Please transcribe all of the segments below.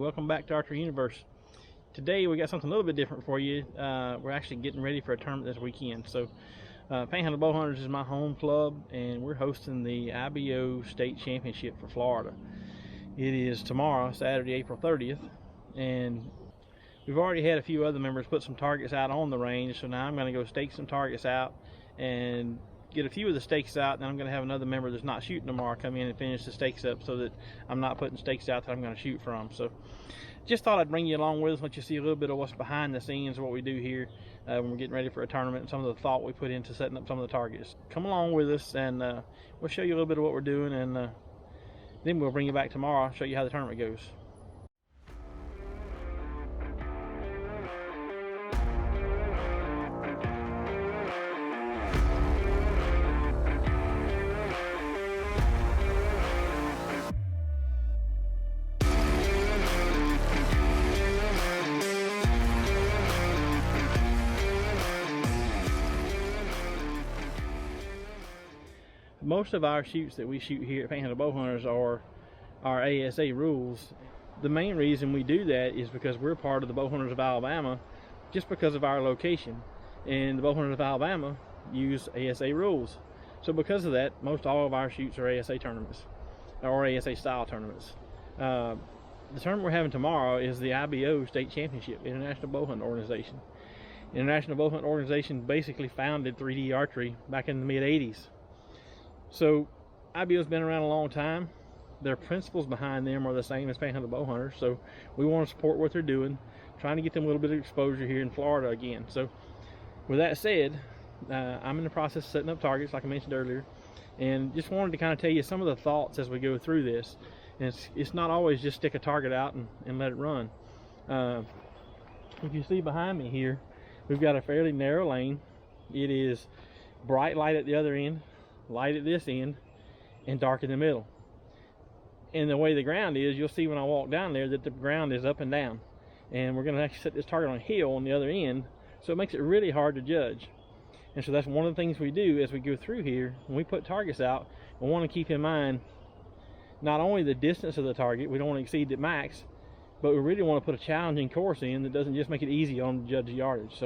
welcome back to Archery Universe. Today we got something a little bit different for you. We're actually getting ready for a tournament this weekend. So Panhandle Bowhunters is my home club, and we're hosting the IBO State Championship for Florida. It is tomorrow, Saturday, April 30th, and we've already had a few other members put some targets out on the range, so now I'm going to go stake some targets out and get a few of the stakes out. Then I'm going to have another member that's not shooting tomorrow come in and finish the stakes up, so that I'm not putting stakes out that I'm going to shoot from. So just thought I'd bring you along with us, let you see a little bit of what's behind the scenes of what we do here when we're getting ready for a tournament, and some of the thought we put into setting up some of the targets. Come along with us, and we'll show you a little bit of what we're doing, and then we'll bring you back tomorrow, show you how the tournament goes. Most of our shoots that we shoot here at Panhandle Bowhunters are our ASA rules. The main reason we do that is because we're part of the Bowhunters of Alabama, just because of our location. And the Bowhunters of Alabama use ASA rules. So because of that, most all of our shoots are ASA tournaments, or ASA style tournaments. The tournament we're having tomorrow is the IBO State Championship, International Bowhunt Organization. International Bowhunt Organization basically founded 3D archery back in the mid-80s. So IBO's been around a long time. Their principles behind them are the same as Panhandle Bowhunters, so we want to support what they're doing, trying to get them a little bit of exposure here in Florida again. So with that said, I'm in the process of setting up targets, like I mentioned earlier, and just wanted to kind of tell you some of the thoughts as we go through this. And it's not always just stick a target out and let it run. If you see behind me here, we've got a fairly narrow lane. It is bright light at the other end, light at this end, and dark in the middle. And the way the ground is, you'll see when I walk down there that the ground is up and down, and we're going to actually set this target on a hill on the other end, so it makes it really hard to judge. And so that's one of the things we do as we go through here. When we put targets out, we want to keep in mind not only the distance of the target, we don't want to exceed the max, but we really want to put a challenging course in that doesn't just make it easy on the judge yardage.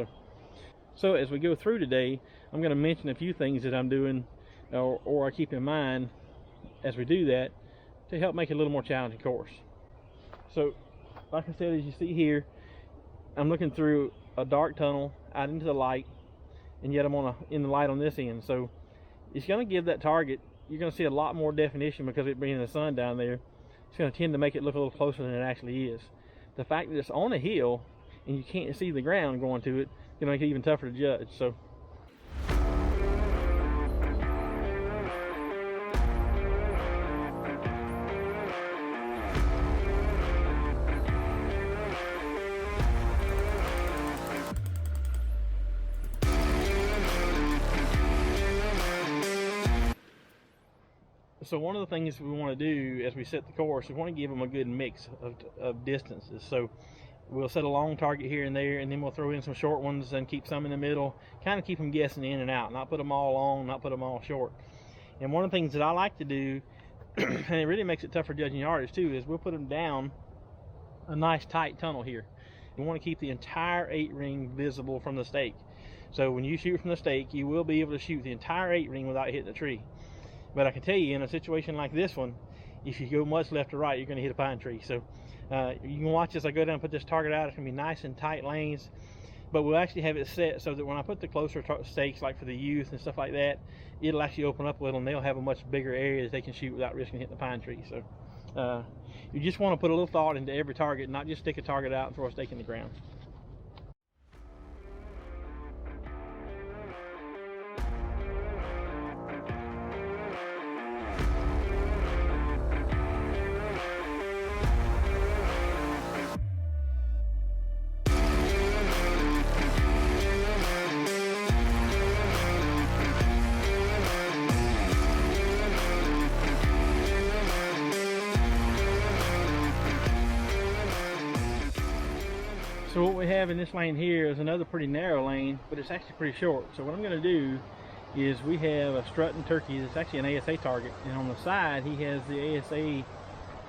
So as we go through today, I'm going to mention a few things that I'm doing or I keep in mind as we do that to help make it a little more challenging course. So like I said, as you see here, I'm looking through a dark tunnel out into the light, and yet I'm in the light on this end. So it's going to give that target, you're going to see a lot more definition because it being the sun down there. It's going to tend to make it look a little closer than it actually is. The fact that it's on a hill and you can't see the ground going to it, it's going to make it even tougher to judge. So one of the things we want to do as we set the course, we want to give them a good mix of distances. So we'll set a long target here and there, and then we'll throw in some short ones and keep some in the middle, kind of keep them guessing in and out, not put them all long, not put them all short. And one of the things that I like to do, and it really makes it tougher judging yardage too, is we'll put them down a nice tight tunnel here. We want to keep the entire 8-ring visible from the stake. So when you shoot from the stake, you will be able to shoot the entire 8-ring without hitting the tree. But I can tell you, in a situation like this one, if you go much left or right, you're going to hit a pine tree. So you can watch as I go down and put this target out. It's going to be nice and tight lanes, but we'll actually have it set so that when I put the closer stakes, like for the youth and stuff like that, it'll actually open up a little, and they'll have a much bigger area that they can shoot without risking hitting the pine tree. So you just want to put a little thought into every target, not just stick a target out and throw a stake in the ground. So what we have in this lane here is another pretty narrow lane, but it's actually pretty short. So what I'm going to do is we have a strutting turkey that's actually an ASA target, and on the side he has the ASA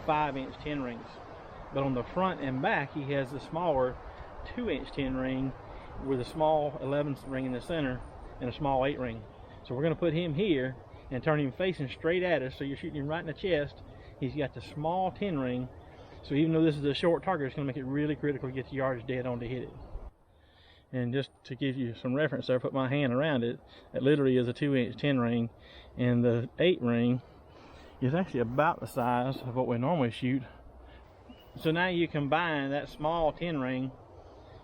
5-inch 10 rings. but on the front and back he has the smaller 2-inch 10 ring with a small 11 ring in the center and a small 8 ring. So we're going to put him here and turn him facing straight at us, so you're shooting him right in the chest. He's got the small 10 ring, so even though this is a short target, it's going to make it really critical to get the yardage dead on to hit it. And just to give you some reference there, put my hand around it, it literally is a 2-inch 10 ring, and the 8 ring is actually about the size of what we normally shoot. So now you combine that small 10 ring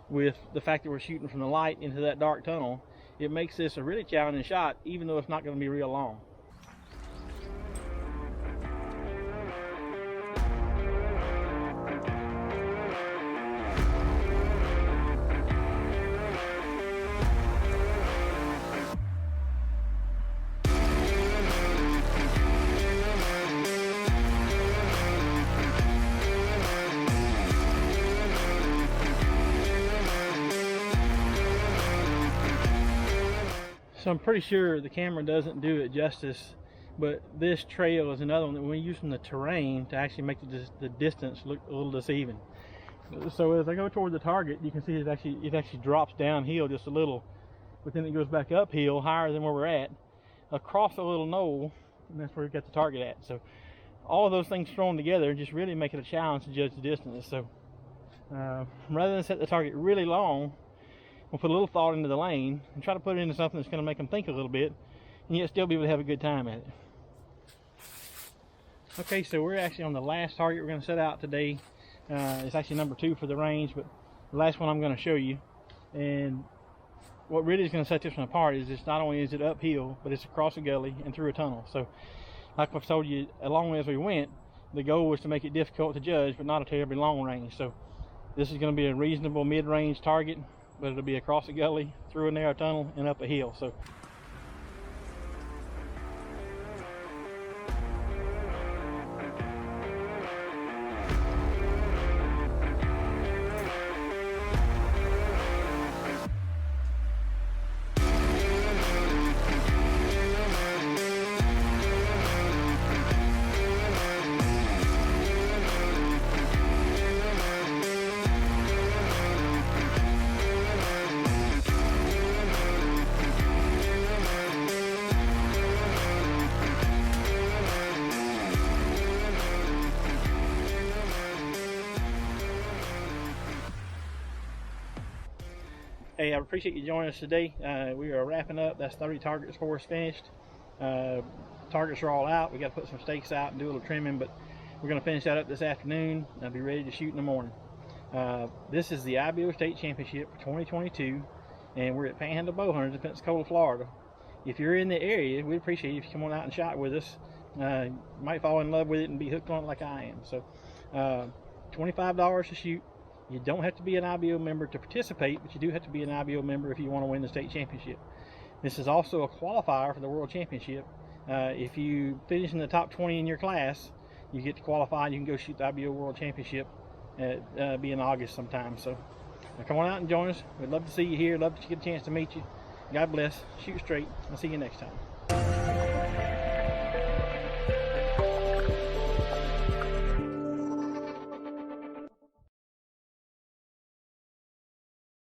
with the fact that we're shooting from the light into that dark tunnel, it makes this a really challenging shot, even though it's not going to be real long. So I'm pretty sure the camera doesn't do it justice, but this trail is another one that we're using the terrain to actually make the distance look a little deceiving. So as I go toward the target, you can see it actually drops downhill just a little, but then it goes back uphill higher than where we're at, across a little knoll, and that's where we've got the target at. So all of those things thrown together just really make it a challenge to judge the distance. So rather than set the target really long, we'll put a little thought into the lane and try to put it into something that's going to make them think a little bit, and yet still be able to have a good time at it. Okay, so we're actually on the last target we're going to set out today. It's actually number 2 for the range, but the last one I'm going to show you. And what really is going to set this one apart is it's not only is it uphill, but it's across a gully and through a tunnel. So like I've told you along as we went, the goal was to make it difficult to judge, but not a terribly long range. So this is going to be a reasonable mid-range target, but it'll be across a gully, through a narrow tunnel, and up a hill. So hey, I appreciate you joining us today. We are wrapping up. That's 30 targets for us finished. Targets are all out. We got to put some stakes out and do a little trimming, but we're going to finish that up this afternoon. I'll be ready to shoot in the morning. This is the IBO State Championship for 2022, and we're at Panhandle Bowhunters in Pensacola, Florida. If you're in the area, we'd appreciate it if you come on out and shot with us. You might fall in love with it and be hooked on it like I am. So $25 to shoot. You don't have to be an IBO member to participate, but you do have to be an IBO member if you want to win the state championship. This is also a qualifier for the world championship. If you finish in the top 20 in your class, you get to qualify and you can go shoot the IBO world championship. Be in August sometime. So come on out and join us. We'd love to see you here. Love to get a chance to meet you. God bless. Shoot straight. I'll see you next time.